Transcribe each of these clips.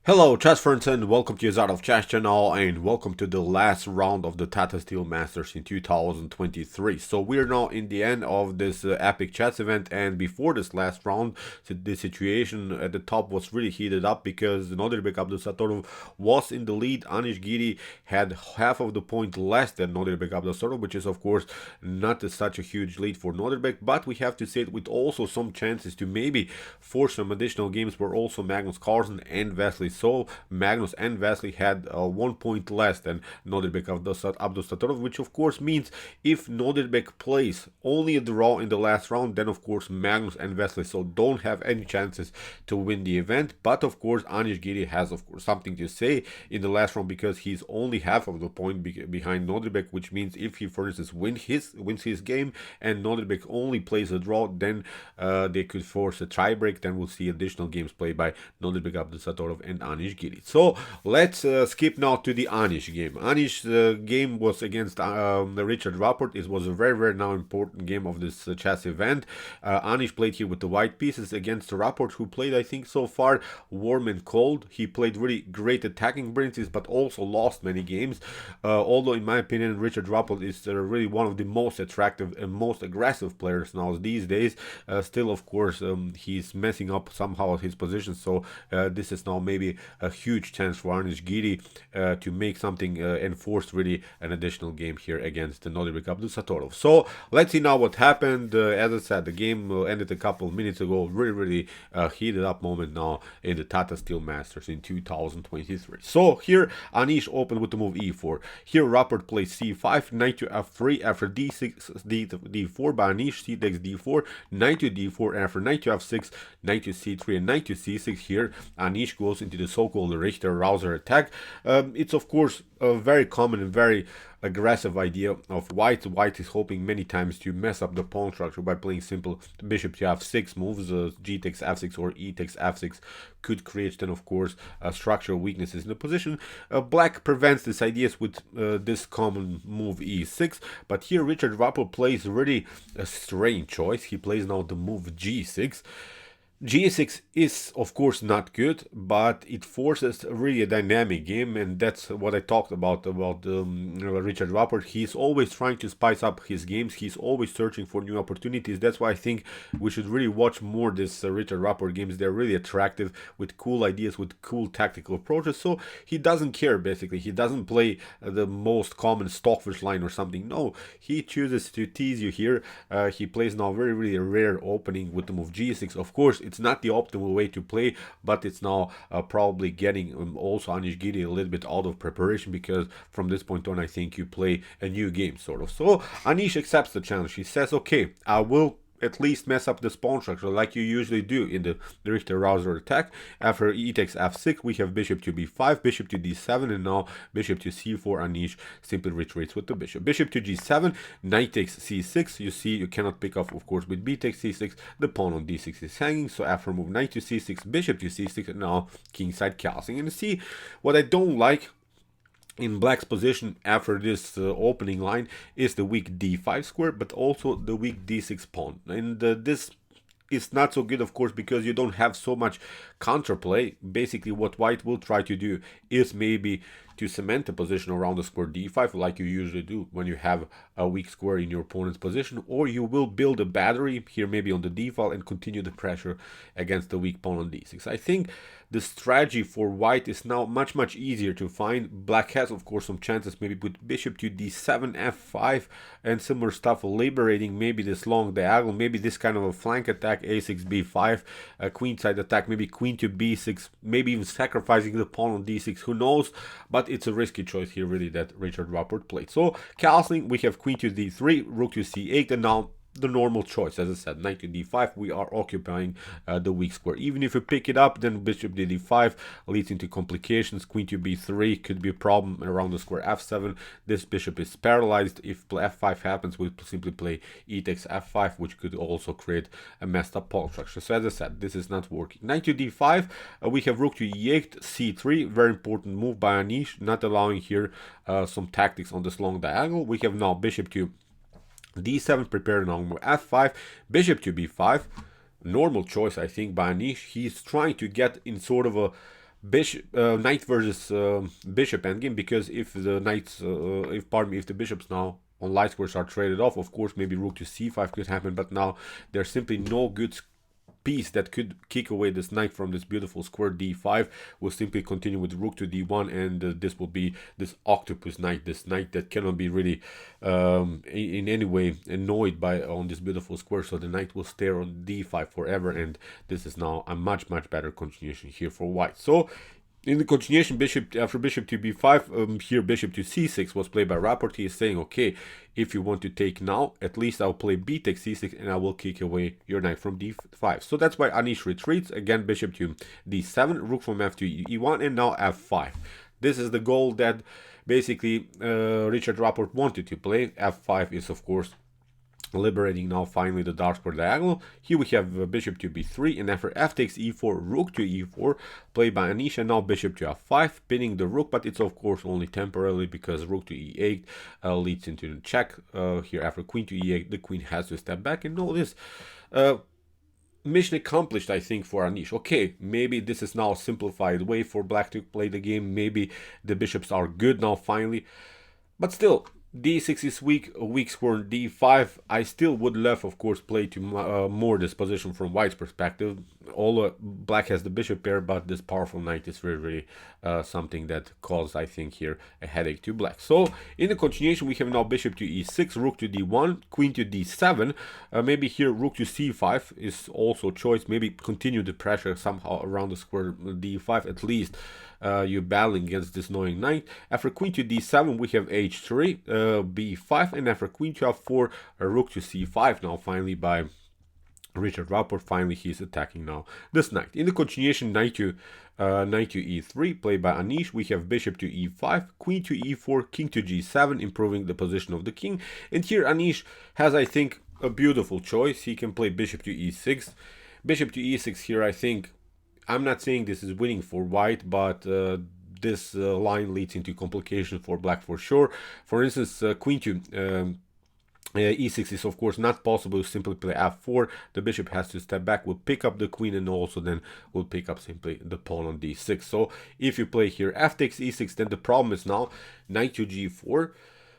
Hello chess friends and welcome to your of Chess channel and welcome to the last round of the Tata Steel Masters in 2023. So we're now in the end of this epic chess event, and before this last round the situation at the top was really heated up because Nodirbek Abdusattorov was in the lead. Anish Giri had half of the point less than Nodirbek Abdusattorov, which is of course not such a huge lead for Nodirbek, but we have to say it with also some chances to maybe force some additional games where also Magnus Carlsen and Wesley So Magnus and Wesley had 1 point less than Nodirbek Abdusattorov, which of course means if Nodirbek plays only a draw in the last round, then of course Magnus and Wesley So don't have any chances to win the event. But of course Anish Giri has of course something to say in the last round because he's only half of the point behind Nodirbek, which means if he for instance wins his game and Nodirbek only plays a draw, then they could force a tiebreak. Then we'll see additional games played by Nodirbek Abdusattorov and Anish Giri. So let's skip now to the Anish game. Anish game was against Richard Rapport. It was a very now important game of this chess event. Anish played here with the white pieces against Rapport, who played I think so far warm and cold. He played really great attacking brilliances but also lost many games. Although in my opinion Richard Rapport is really one of the most attractive and most aggressive players now these days. Still of course he's messing up somehow his position, so this is now maybe a huge chance for Anish Giri to make something and force really an additional game here against Nodirbek Abdusattorov. So let's see now what happened. As I said, the game ended a couple of minutes ago. Really heated up moment now in the Tata Steel Masters in 2023. So here Anish opened with the move e4. Here Rapport plays c5, knight to f3 after d6, d4 by Anish, c takes d4, knight to d4 after knight to f6, knight to c3 and knight to c6. Here Anish goes into the so-called Richter-Rauzer attack. It's of course a very common and very aggressive idea of White. White is hoping many times to mess up the pawn structure by playing simple bishop to f6 moves. G takes f6 or e takes f6 could create then of course structural weaknesses in the position. Black prevents these ideas with this common move e6, but here Richard Rapport plays really a strange choice. He plays now the move g6. G6 is of course not good, but it forces really a dynamic game, and that's what I talked about Richard Rapport. He's always trying to spice up his games. He's always searching for new opportunities. That's why I think we should really watch more this Richard Rapport games. They're really attractive with cool ideas, with cool tactical approaches. So he doesn't care basically. He doesn't play the most common stockfish line or something. No, he chooses to tease you here. He plays now really rare opening with the move G6. Of course, it's not the optimal way to play, but it's now probably getting also Anish Giri a little bit out of preparation, because from this point on I think you play a new game sort of. So Anish accepts the challenge. He says, okay, I will at least mess up the pawn structure like you usually do in the Richter-Rauzer attack. After e takes f6, we have bishop to b5, bishop to d7, and now bishop to c4. Anish simply retreats with the bishop. Bishop to g7, knight takes c6. You see, you cannot pick up, of course, with b takes c6. The pawn on d6 is hanging, so after move knight to c6, bishop to c6, and now kingside castling. And you see, what I don't like in Black's position after this opening line is the weak d5 square, but also the weak d6 pawn. And this is not so good, of course, because you don't have so much counterplay. Basically, what White will try to do is maybe to cement the position around the square d5 like you usually do when you have a weak square in your opponent's position, or you will build a battery here maybe on the d file and continue the pressure against the weak pawn on d6. I think the strategy for White is now much easier to find. Black has of course some chances, maybe with bishop to d7, f5 and similar stuff, liberating maybe this long diagonal, maybe this kind of a flank attack, a6 b5, a queenside attack, maybe queen to b6, maybe even sacrificing the pawn on d6, who knows. But it's a risky choice here really that Richard Rapport played. So castling, we have queen to d3, rook to c8, and now the normal choice, as I said, knight to d5. We are occupying the weak square. Even if you pick it up, then bishop to d5 leads into complications. Queen to b3 could be a problem around the square f7. This bishop is paralyzed. If f5 happens, we simply play e takes f5, which could also create a messed up pawn structure. So as I said, this is not working. Knight to d5, we have rook to e8, c3, very important move by Anish, not allowing here some tactics on this long diagonal. We have now bishop to d7, prepare now move f5, bishop to b5. Normal choice, I think, by Anish. He's trying to get in sort of a bishop knight versus bishop endgame, because if the knights if the bishops now on light squares are traded off, of course maybe rook to c5 could happen, but now there's simply no good piece that could kick away this knight from this beautiful square d5. Will simply continue with rook to d1, and this will be this octopus knight, this knight that cannot be really in any way annoyed by on this beautiful square, so the knight will stay on d5 forever, and this is now a much better continuation here for white. So in the continuation, bishop after bishop to b5, here bishop to c6 was played by Rapport. He is saying, okay, if you want to take now, at least I'll play b takes c6 and I will kick away your knight from d5. So that's why Anish retreats. Again, bishop to d7, rook from f to e1, and now f5. This is the goal that basically Richard Rapport wanted to play. f5 is, of course, liberating now finally the dark square diagonal. Here we have bishop to b3, and after f takes e4, rook to e4, played by Anish, and now bishop to f5, pinning the rook, but it's of course only temporarily, because rook to e8 leads into the check. Here after queen to e8, the queen has to step back, and notice mission accomplished, I think, for Anish. Okay, maybe this is now a simplified way for black to play the game. Maybe the bishops are good now finally, but still, d6 is weak square d5. I still would love, of course, play to more this position from white's perspective. All black has the bishop pair, but this powerful knight is really something that caused, I think, here a headache to black. So in the continuation, we have now bishop to e6, rook to d1, queen to d7. Maybe here rook to c5 is also choice. Maybe continue the pressure somehow around the square d5. At least you're battling against this annoying knight. After queen to d7, we have h3, b5, and after queen to f4, rook to c5. Now finally by Richard Rapport, finally he's attacking now this knight. In the continuation, knight to e3, played by Anish, we have bishop to e5, queen to e4, king to g7, improving the position of the king. And here Anish has, I think, a beautiful choice. He can play bishop to e6. Bishop to e6 here, I think, I'm not saying this is winning for white, but this line leads into complication for black for sure. For instance, queen to e6 is of course not possible. Simply play f4. The bishop has to step back, will pick up the queen, and also then will pick up simply the pawn on d6. So if you play here f takes e6, then the problem is now knight to g4.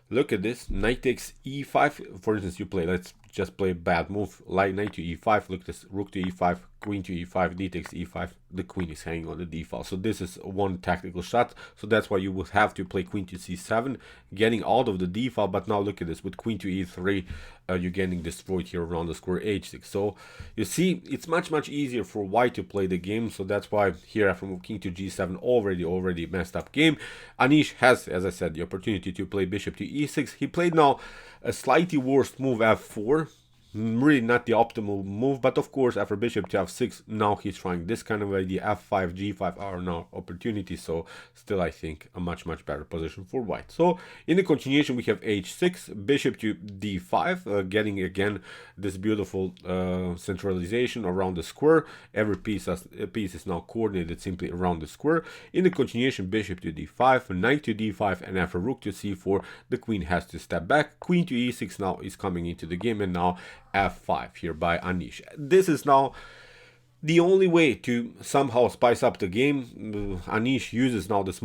Look at this, knight takes e5. For instance, you play, let's just play a bad move, like knight to e5. Look at this, rook to e5, queen to e5, d takes e5. The queen is hanging on the d file. So this is one tactical shot. So that's why you would have to play queen to c7, getting out of the d file. But now look at this, with queen to e3, you're getting destroyed here around the square h6. So you see, it's much easier for white to play the game. So that's why here after king to g7, already messed up game. Anish has, as I said, the opportunity to play bishop to e6. He played now a slightly worse move, f4. Really not the optimal move, but of course after bishop to f6, now he's trying this kind of idea. f5, g5 are now opportunities, so still I think a much better position for white. So in the continuation, we have h6, bishop to d5, getting again this beautiful centralization around the square. Every piece is now coordinated simply around the square. In the continuation, bishop to d5, knight to d5, and after rook to c4, the queen has to step back. Queen to e6 now is coming into the game, and now f5 here by Anish. This is now the only way to somehow spice up the game. Anish uses now the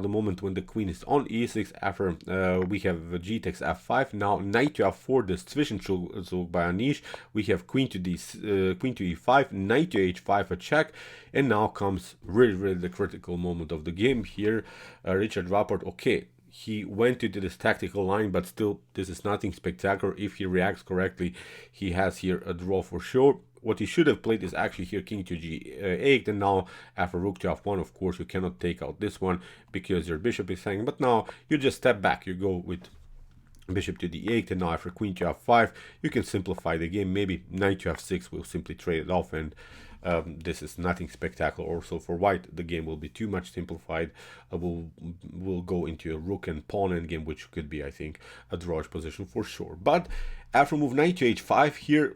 moment when the queen is on e6. After we have g takes f5. Now knight to f4, the Zwischenzug by Anish. We have queen to e5, knight to h5, a check, and now comes really the critical moment of the game here. Richard Rapport, okay, he went into this tactical line, but still this is nothing spectacular. If he reacts correctly, he has here a draw for sure. What he should have played is actually here king to g8, and now after rook to f1, of course you cannot take out this one because your bishop is hanging, but now you just step back, you go with bishop to d8, and now after queen to f5, you can simplify the game. Maybe knight to f6 will simply trade it off, and this is nothing spectacular. Also for white, the game will be too much simplified. We'll go into a rook and pawn endgame, which could be, I think, a drawish position for sure. But after move knight to h5 here,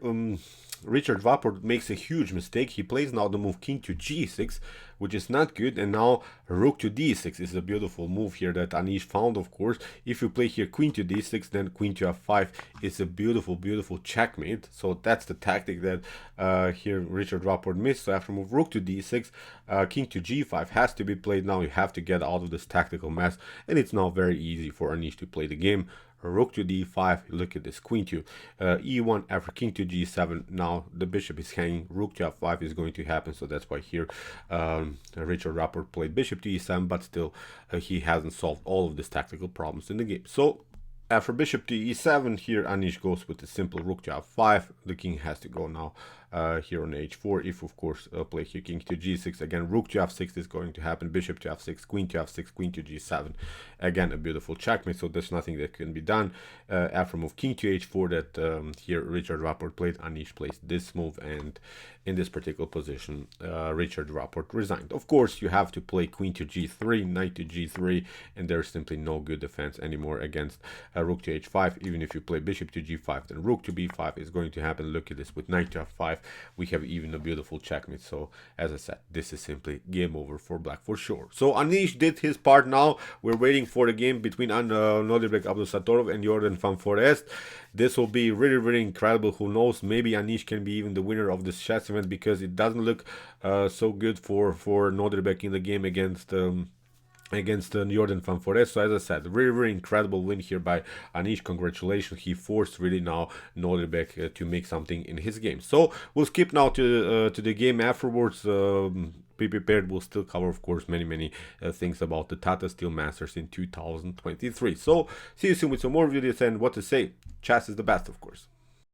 Richard Rapport makes a huge mistake. He plays now the move king to g6, which is not good, and now rook to d6 is a beautiful move here that Anish found, of course. If you play here queen to d6, then queen to f5 is a beautiful, beautiful checkmate. So that's the tactic that here Richard Rapport missed. So after move rook to d6, king to g5 has to be played now. You have to get out of this tactical mess, and it's now very easy for Anish to play the game. Rook to d5, look at this, queen to e1 after king to g7. Now the bishop is hanging, rook to f5 is going to happen, so that's why here Richard Rapport played bishop to e7, but still he hasn't solved all of these tactical problems in the game. So after bishop to e7, here Anish goes with a simple rook to f5. The king has to go now here on h4. If of course play here king to g6, again rook to f6 is going to happen, bishop to f6, queen to f6, queen to g7. Again a beautiful checkmate, so there's nothing that can be done. After move king to h4 that here Richard Rapport played, Anish plays this move, and in this particular position Richard Rapport resigned. Of course you have to play queen to g3, knight to g3, and there's simply no good defense anymore against rook to h5. Even if you play bishop to g5, then rook to b5 is going to happen. Look at this, with knight to f5 we have even a beautiful checkmate. So as I said, this is simply game over for black for sure. So Anish did his part. Now we're waiting for the game between Nodirbek Abdusattorov and Jorden van Foreest. This will be really, really incredible. Who knows, maybe Anish can be even the winner of this chess event, because it doesn't look so good for Nodirbek in the game against Jorden van Foreest. So as I said, really, really incredible win here by Anish. Congratulations, he forced really now Nodirbek to make something in his game. So we'll skip now to the game afterwards. Be prepared, we'll still cover of course many things about the Tata Steel Masters in 2023. So see you soon with some more videos, and what to say, chess is the best of course.